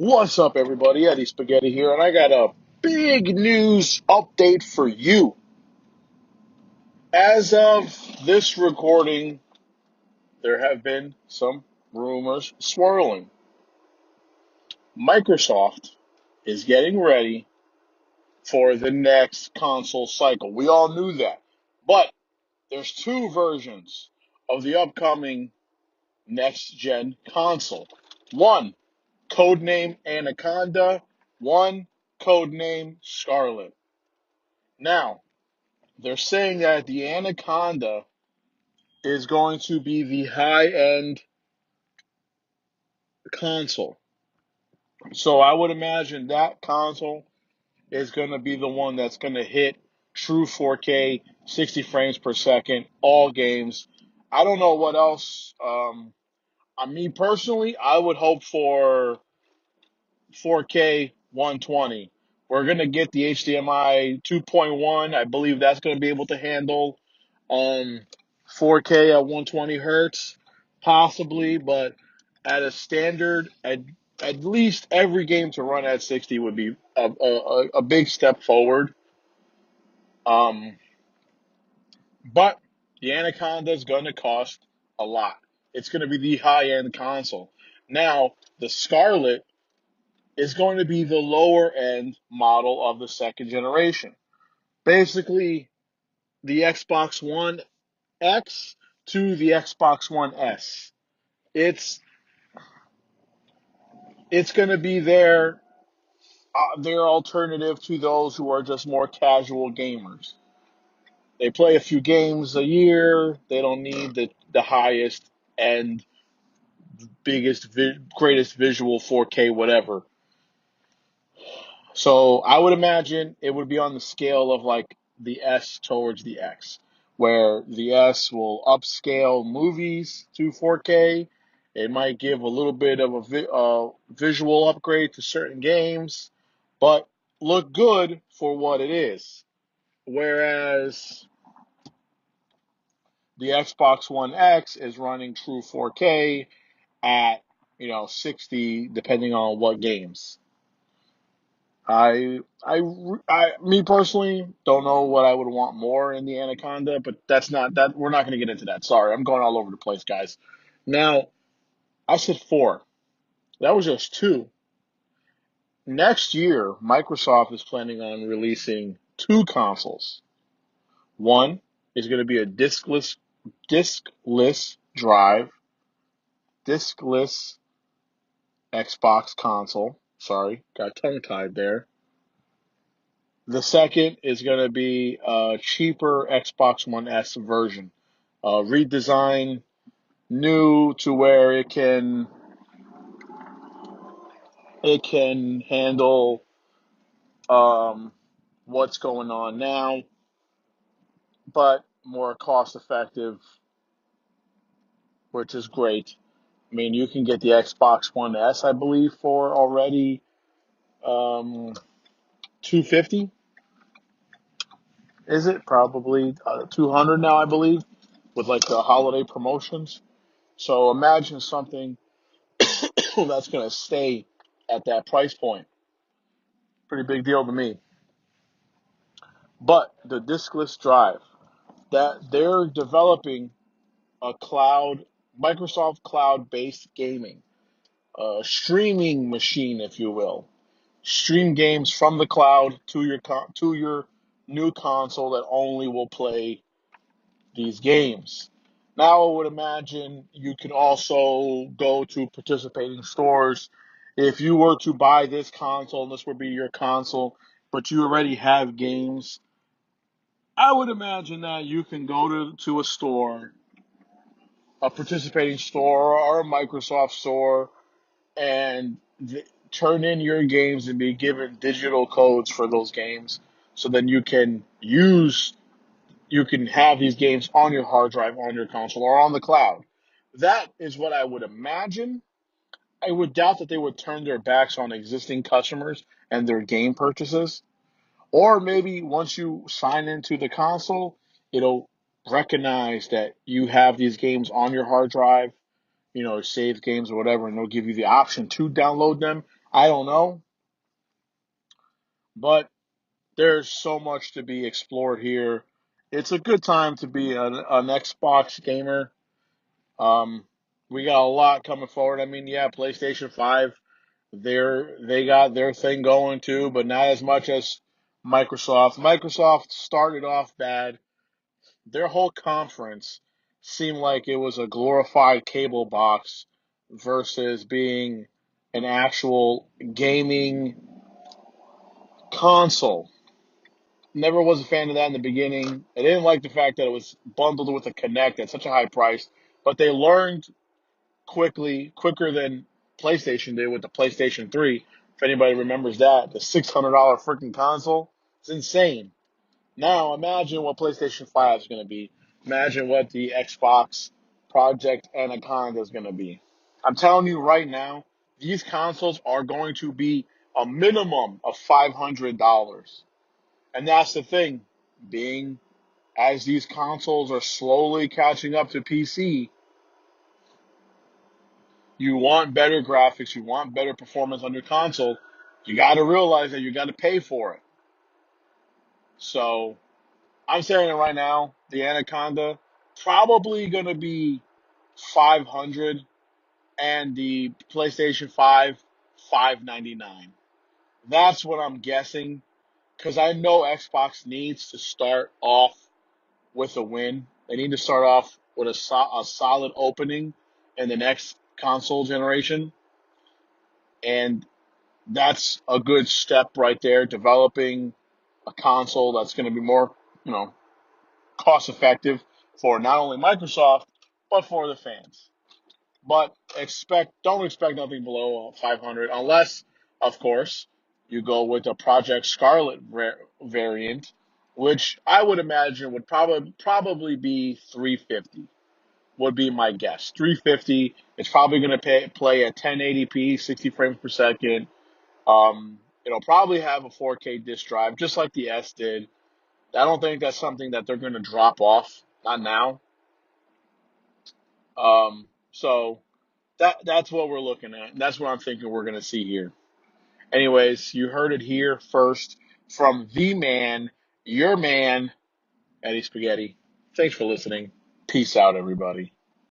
What's up, everybody? Eddie Spaghetti here, and I got a big news update for you. As of this recording, there have been some rumors swirling. Microsoft is getting ready for the next console cycle. We all knew that. But there's two versions of the upcoming next-gen console. One, codename Anaconda. One, codename Scarlet. Now, they're saying that the Anaconda is going to be the high-end console. So I would imagine that console is going to be the one that's going to hit true 4K, 60 frames per second, all games. I don't know what else. Me personally, I would hope for 4K 120. We're going to get the HDMI 2.1. I believe that's going to be able to handle 4K at 120 hertz, possibly, but at a standard, at least every game to run at 60 would be a big step forward. Um, but the Anaconda is going to cost a lot. It's going to be the high-end console. Now, the Scarlet is going to be the lower end model of the second generation. Basically, the Xbox One X to the Xbox One S. It's it's going to be their alternative to those who are just more casual gamers. They play a few games a year. They don't need the highest and greatest visual 4K whatever. So I would imagine it would be on the scale of like the S towards the X, where the S will upscale movies to 4K. It might give a little bit of a visual upgrade to certain games, but look good for what it is. Whereas the Xbox One X is running true 4K at 60, depending on what games. Me personally don't know what I would want more in the Anaconda, but that's not that. We're not going to get into that. Sorry, I'm going all over the place, guys. Now, I said four. That was just two. Next year, Microsoft is planning on releasing two consoles. One is going to be a diskless drive, diskless Xbox console. Sorry, got tongue tied there. The second is going to be a cheaper Xbox One S version, redesigned, new to where it can handle what's going on now, but more cost effective, which is great. I mean, you can get the Xbox One S, I believe, for already 250. Is it probably 200 now? I believe with like the holiday promotions. So imagine something that's going to stay at that price point. Pretty big deal to me. But the diskless drive, that they're developing a Microsoft cloud-based gaming, streaming machine, if you will. Stream games from the cloud to your new console that only will play these games. Now, I would imagine you can also go to participating stores. If you were to buy this console, and this would be your console, but you already have games, I would imagine that you can go to a store, a participating store or a Microsoft store, and turn in your games and be given digital codes for those games. So then you can have these games on your hard drive, on your console, or on the cloud. That is what I would imagine. I would doubt that they would turn their backs on existing customers and their game purchases. Or maybe once you sign into the console, it'll recognize that you have these games on your hard drive, save games or whatever, and they'll give you the option to download them. I don't know, but there's so much to be explored here. It's a good time to be an Xbox gamer. Um, we got a lot coming forward. I mean, yeah, PlayStation 5, they got their thing going too, but not as much as Microsoft. Microsoft started off bad. Their whole conference seemed like it was a glorified cable box versus being an actual gaming console. Never was a fan of that in the beginning. I didn't like the fact that it was bundled with a Kinect at such a high price, but they learned quicker than PlayStation did with the PlayStation 3. If anybody remembers that, the $600 freaking console, it's insane. Now imagine what PlayStation 5 is going to be. Imagine what the Xbox Project Anaconda is going to be. I'm telling you right now, these consoles are going to be a minimum of $500. And that's the thing, being as these consoles are slowly catching up to PC, you want better graphics, you want better performance on your console, you got to realize that you got to pay for it. So I'm saying it right now, the Anaconda probably going to be 500 and the PlayStation 5 599. That's what I'm guessing because I know Xbox needs to start off with a win. They need to start off with a solid opening in the next console generation, and that's a good step right there. Developing a console that's going to be more, you know, cost effective for not only Microsoft but for the fans. But don't expect nothing below 500 unless, of course, you go with a Project Scarlet variant, which I would imagine would probably be 350. Would be my guess. 350. It's probably going to play at 1080p, 60 frames per second. It'll probably have a 4K disk drive, just like the S did. I don't think that's something that they're going to drop off. Not now. So that's what we're looking at. That's what I'm thinking we're going to see here. Anyways, you heard it here first from the man, your man, Eddie Spaghetti. Thanks for listening. Peace out, everybody.